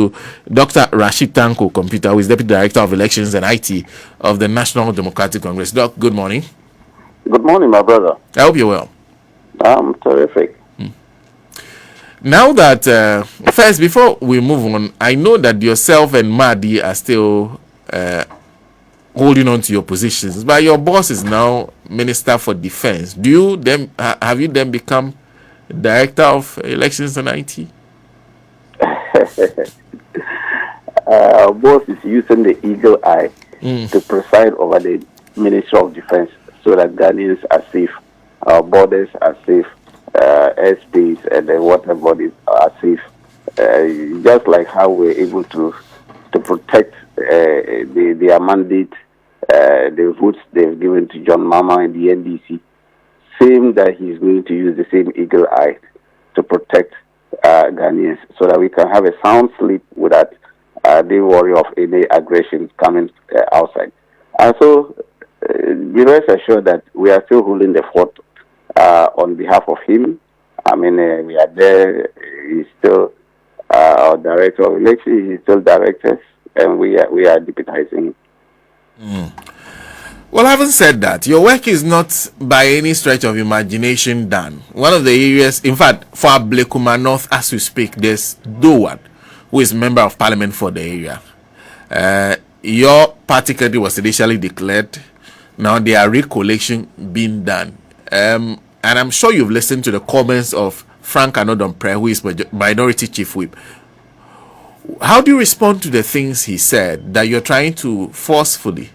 to Dr. Rashid Tanko Computer, who is Deputy Director of Elections and IT of the National Democratic Congress. Doc, good morning. Good morning, my brother. I hope you're well. I'm terrific. Now that, first, before we move on, I know that yourself and Mahdi are still holding on to your positions, but your boss is now Minister for Defense. Have you then become Director of Elections and IT? Boss is using the eagle eye to preside over the Ministry of Defense so that Ghanaians are safe, our borders are safe, airspace and the water bodies are safe. Just like how we're able to protect their mandate, the votes they've given to John Mama and the NDC, same that he's going to use the same eagle eye to protect Ghanaians so that we can have a sound sleep without the worry of any aggression coming outside. And so, be rest assured that we are still holding the fort on behalf of him. I mean, we are there. He's still our Director of Elections. He's still directors, and we are deputizing him. Well, having said that, your work is not by any stretch of imagination done. One of the areas, in fact, for Ablekuma North, as we speak, there's Dowan, who is member of parliament for the area. Your party candidate was initially declared. Now there are recollection being done. And I'm sure you've listened to the comments of Frank Anodompre, who is Minority Chief Whip. How do you respond to the things he said, that you're trying to forcefully,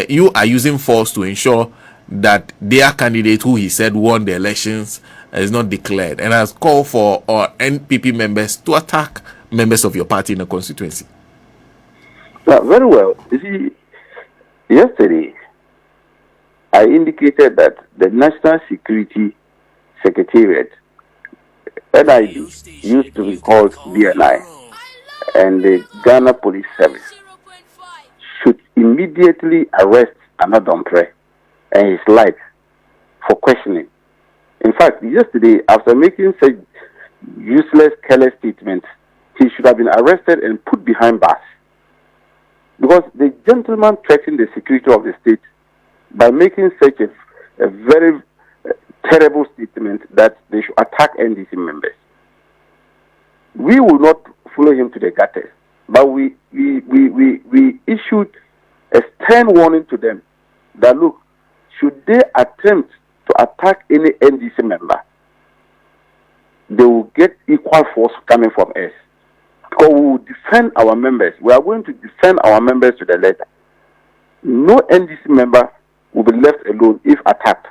you are using force to ensure that their candidate, who he said won the elections, is not declared, and has called for NPP members to attack members of your party in the constituency? Very well. You see, yesterday, I indicated that the National Security Secretariat, NID, used to be called DNI, and the Ghana Police Service should immediately arrest Anodompre and his life for questioning. In fact, yesterday, after making such useless, careless statements, he should have been arrested and put behind bars. Because the gentleman threatened the security of the state by making such a very terrible statement that they should attack NDC members. We will not follow him to the gutters, but we issued a stern warning to them that, look, should they attempt to attack any NDC member, they will get equal force coming from us. Because we will defend our members. We are going to defend our members to the letter. No NDC member will be left alone if attacked.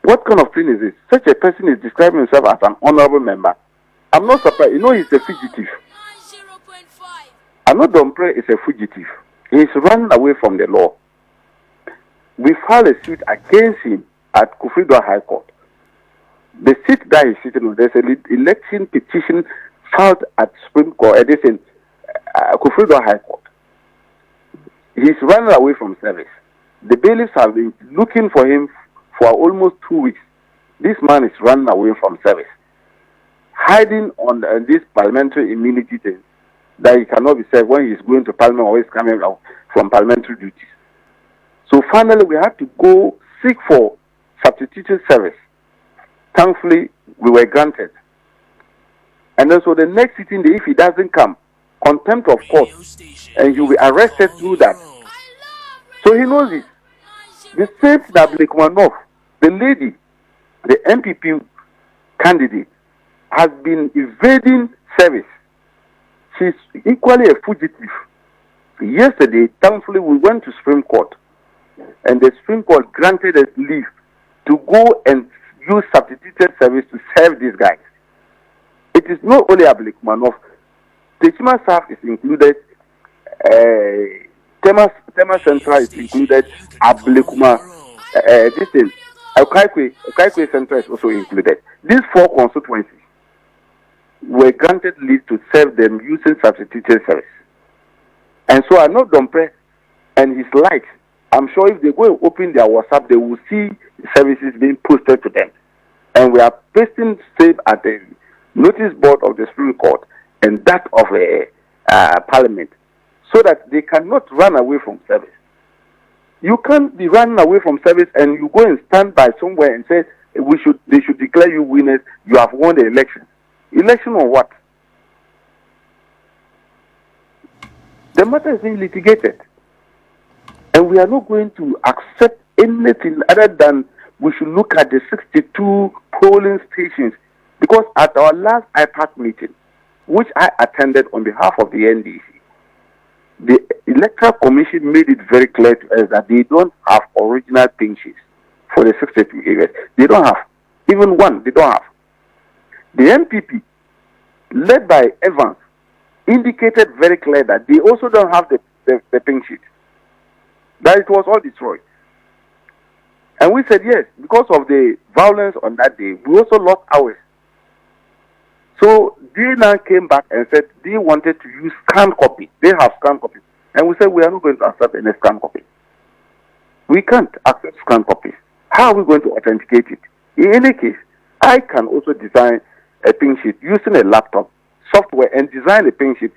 What kind of thing is this? Such a person is describing himself as an honorable member. I'm not surprised. You know, he's a fugitive. Anodompre is a fugitive. He's running away from the law. We filed a suit against him at Kufridwa High Court. The seat that he's sitting on, there's an election petition filed at Supreme Court, Kufridwa High Court. He's running away from service. The bailiffs have been looking for him for almost 2 weeks. This man is running away from service, hiding on this parliamentary immunity thing that he cannot be served when he's going to parliament or he's coming out from parliamentary duties. So finally, we had to go seek for substituted service. Thankfully, we were granted. And then so the next sitting day, if he doesn't come, contempt of court, and he'll be arrested through that. So he knows it. The same Ablekuma, the lady, the NPP candidate, has been evading service. She's equally a fugitive. Yesterday, thankfully, we went to Supreme Court, and the Supreme Court granted us leave to go and use substituted service to serve these guys. It is not only Ablekuma. Techima South is included, Tema Central is included, Ablekuma, this is Okaikwe Central is also included. These 4 constituencies were granted leave to serve them using substituted service. And so Anodompre and his likes, I'm sure if they go and open their WhatsApp, they will see services being posted to them. And we are pasting same at the notice board of the Supreme Court and that of Parliament, so that they cannot run away from service. You can't be running away from service and you go and stand by somewhere and say they should declare you winners. You have won the election. Election on what? The matter is being litigated, and we are not going to accept anything other than we should look at the 62 polling stations, because at our last IPAC meeting, which I attended on behalf of the NDC, the Electoral Commission made it very clear to us that they don't have original pink sheets for the 62 areas. They don't have. Even one, they don't have. The NPP, led by Evans, indicated very clear that they also don't have the pink sheet. That it was all destroyed. And we said yes, because of the violence on that day, we also lost ours. So they now came back and said they wanted to use scanned copy. They have scanned copy. And we said we are not going to accept any scanned copy. We can't accept scanned copies. How are we going to authenticate it? In any case, I can also design a pink sheet using a laptop software and design a pink sheet,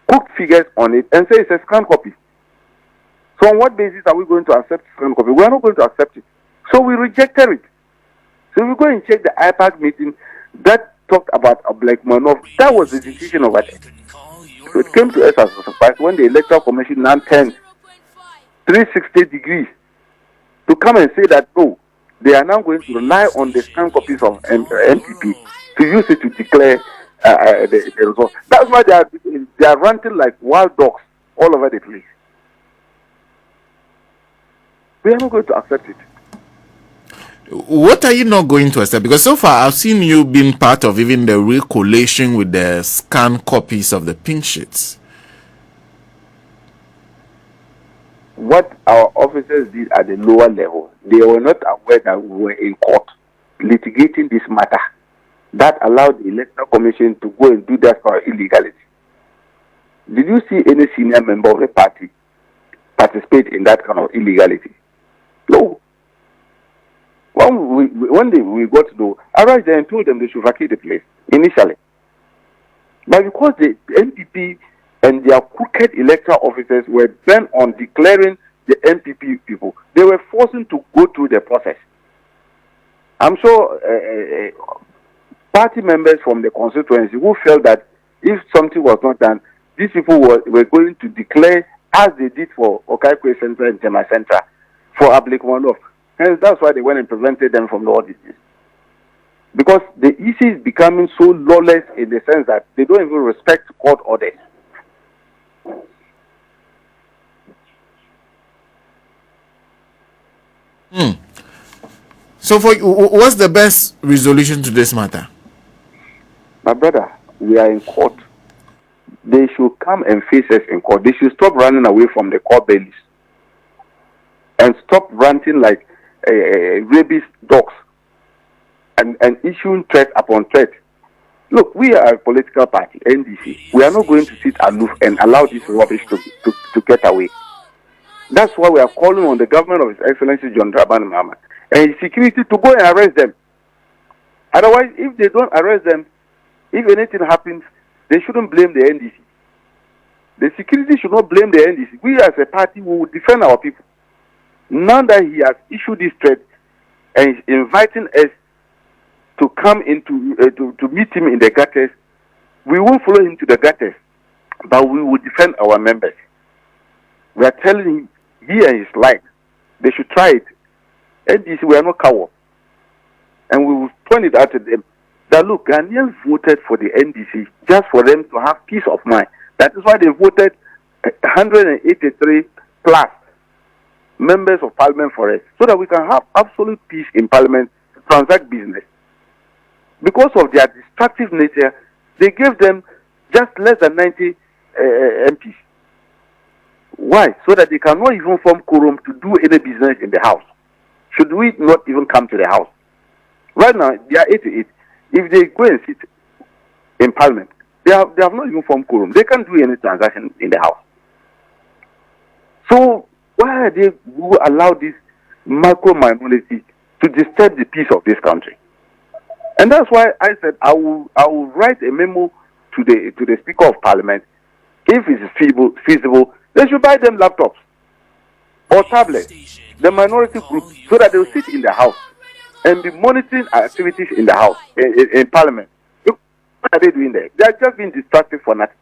put figures on it, and say it's a scanned copy. So on what basis are we going to accept scanned copy? We are not going to accept it. So we rejected it. So we go and check the IPAC meeting that talked about a black man off. That was the decision of it. So it came to us as a surprise when the Electoral Commission now turned 360 degrees to come and say that, oh, they are now going to rely on the scanned copies of NPP to use it to declare the results. That's why they are ranting like wild dogs all over the place. We are not going to accept it. What are you not going to accept? Because so far I've seen you being part of even the recollation with the scanned copies of the pink sheets. What our officers did at the lower level, they were not aware that we were in court litigating this matter. That allowed the Electoral Commission to go and do that for illegality. Did you see any senior member of the party participate in that kind of illegality? No. When we got to know, I arrived there and told them they should vacate the place initially. But because the NPP and their crooked electoral officers were bent on declaring the NPP people, they were forced to go through the process. I'm sure party members from the constituency who felt that if something was not done, these people were going to declare, as they did for PAA KWESI Center and Tema Center, for Ablekmanov. Hence, that's why they went and prevented them from the audiences. Because the EC is becoming so lawless in the sense that they don't even respect court orders. So, what's the best resolution to this matter? My brother, we are in court. They should come and face us in court. They should stop running away from the court bailies and stop ranting like rabies dogs and issuing threat upon threat. Look, we are a political party, NDC. We are not going to sit aloof and allow this rubbish to get away. That's why we are calling on the government of His Excellency John Dramani Mahama and his security to go and arrest them. Otherwise, if they don't arrest them, if anything happens, they shouldn't blame the NDC. The security should not blame the NDC. We as a party will defend our people. Now that he has issued this threat and is inviting us to come into to meet him in the gutters, we won't follow him to the gutters, but we will defend our members. We are telling him, he and his like, they should try it. NDC, we are not cowards. And we will point it out to them that, look, Ghanaians voted for the NDC just for them to have peace of mind. That is why they voted 183 plus members of parliament for us, so that we can have absolute peace in parliament to transact business. Because of their destructive nature, they gave them just less than 90 MPs. Why? So that they cannot even form quorum to do any business in the house. Should we not even come to the house? Right now, they are 88. If they go and sit in parliament, they have not even formed quorum. They can't do any transaction in the house. So why are they who allow this micro minority to disturb the peace of this country? And that's why I said I will write a memo to the Speaker of Parliament, if it's feasible, they should buy them laptops or tablets, the minority group, so that they will sit in the House and be monitoring activities in the House, in Parliament. Look, what are they doing there? They are just being distracted for nothing.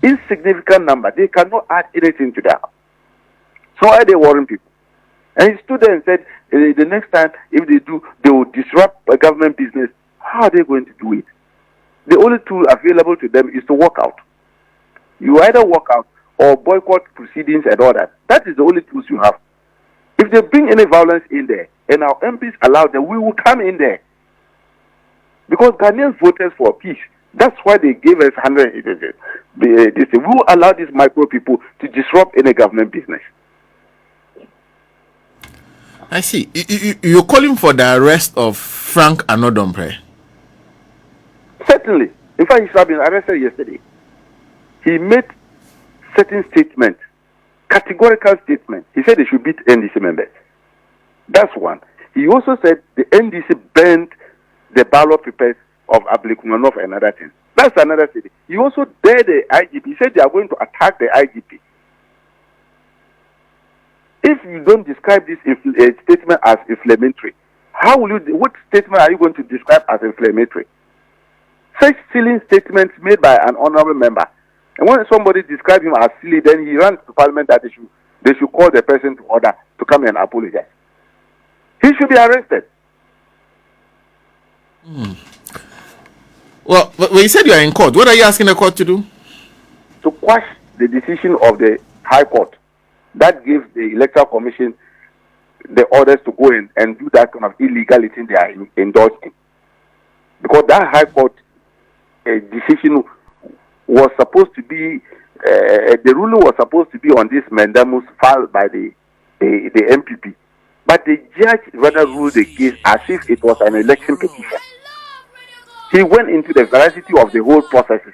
Insignificant number. They cannot add anything to that. So why are they worrying people? And he stood there and said, the next time, if they do, they will disrupt a government business. How are they going to do it? The only tool available to them is to walk out. You either walk out or boycott proceedings and all that. That is the only tools you have. If they bring any violence in there, and our MPs allow them, we will come in there. Because Ghanaians voted for peace. That's why they gave us 100. We will allow these micro people to disrupt any government business. I see. You're calling for the arrest of Frank Anodompre? Certainly. In fact, he has been arrested yesterday. He made certain statements, categorical statements. He said they should beat NDC members. That's one. He also said the NDC banned the ballot papers of Ablekumanov and other things. That's another thing. He also dared the IGP. He said they are going to attack the IGP. If you don't describe this statement as inflammatory, what statement are you going to describe as inflammatory? Such silly statements made by an honorable member. And when somebody describes him as silly, then he runs to Parliament that they should call the person to order to come and apologize. He should be arrested. Well, when you said you are in court, what are you asking the court to do? To quash the decision of the High Court that gives the Electoral Commission the orders to go in and do that kind of illegality they are endorsing. Because that High Court decision was supposed to be, the ruling was supposed to be on this mandamus filed by the NPP. But the judge rather ruled the case as if it was an election petition. He went into the veracity of the whole processes.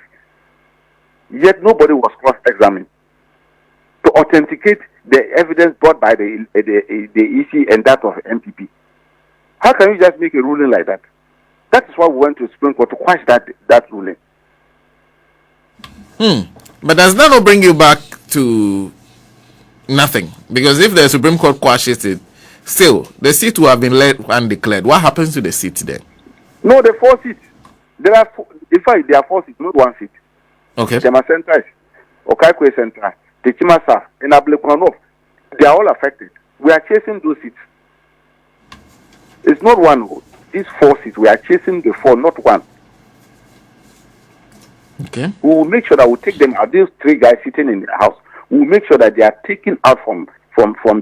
Yet nobody was cross-examined to authenticate the evidence brought by the EC and that of NPP. How can you just make a ruling like that? That is why we went to Supreme Court to quash that ruling. But does that not bring you back to nothing? Because if the Supreme Court quashes it, still, the seat will have been led and declared. What happens to the seat then? No, the 4 seats. In fact, there are 4 seats, not 1 seat. Okay. Tema Central, Okaikwe Central, Techima South, and Ablekumanov. They are all affected. We are chasing those seats. It's not one vote. These 4 seats, we are chasing the 4, not 1. Okay. We will make sure that we take them out. These 3 guys sitting in the House, we will make sure that they are taken out from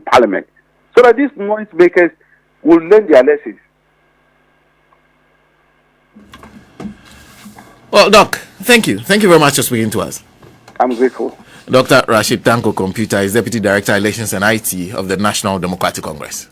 Parliament, so that these noise makers will learn their lessons. Well, Doc, thank you. Thank you very much for speaking to us. I'm grateful. Dr. Rashid Tanko Computer is Deputy Director, Elections and IT of the National Democratic Congress.